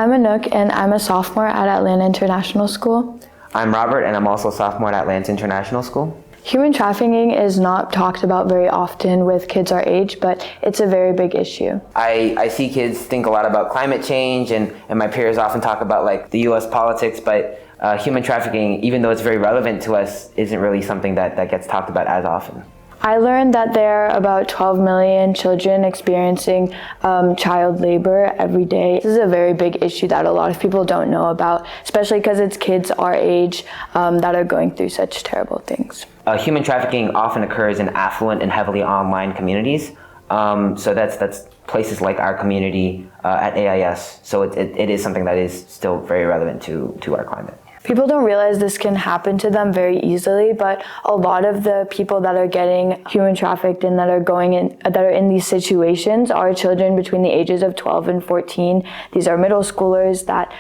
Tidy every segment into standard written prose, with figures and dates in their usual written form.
I'm Anouk, and I'm a sophomore at Atlanta International School. I'm Robert, and I'm also a sophomore at Atlanta International School. Human trafficking is not talked about very often with kids our age, but it's a very big issue. I see kids think a lot about climate change, and my peers often talk about like the US politics, but human trafficking, even though it's very relevant to us, isn't really something that gets talked about as often. I learned that there are about 12 million children experiencing child labor every day. This is a very big issue that a lot of people don't know about, especially because it's kids our age that are going through such terrible things. Human trafficking often occurs in affluent and heavily online communities. So that's places like our community at AIS. So it is something that is still very relevant to our climate. People don't realize this can happen to them very easily, but a lot of the people that are getting human trafficked and that are in these situations are children between the ages of 12 and 14. These are middle schoolers that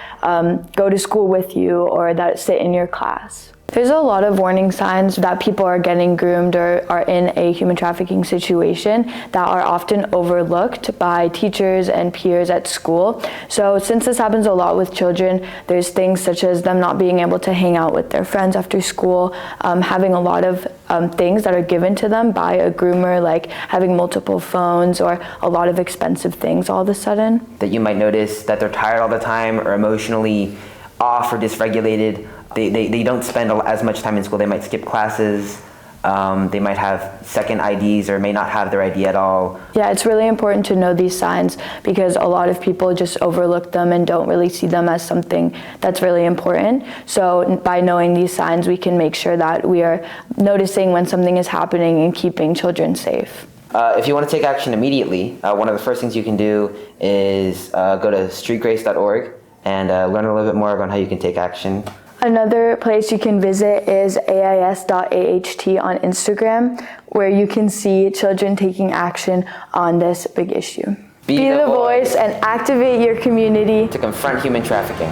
go to school with you or that sit in your class. There's a lot of warning signs that people are getting groomed or are in a human trafficking situation that are often overlooked by teachers and peers at school. So since this happens a lot with children, there's things such as them not being able to hang out with their friends after school, having a lot of things that are given to them by a groomer, like having multiple phones or a lot of expensive things all of a sudden. That you might notice that they're tired all the time or emotionally off or dysregulated. They don't spend as much time in school. They might skip classes. They might have second IDs or may not have their ID at all. Yeah, it's really important to know these signs because a lot of people just overlook them and don't really see them as something that's really important. So by knowing these signs, we can make sure that we are noticing when something is happening and keeping children safe. If you want to take action immediately, one of the first things you can do is go to streetgrace.org and learn a little bit more about how you can take action. Another place you can visit is ais.aht on Instagram, where you can see children taking action on this big issue. Be the voice and activate your community to confront human trafficking.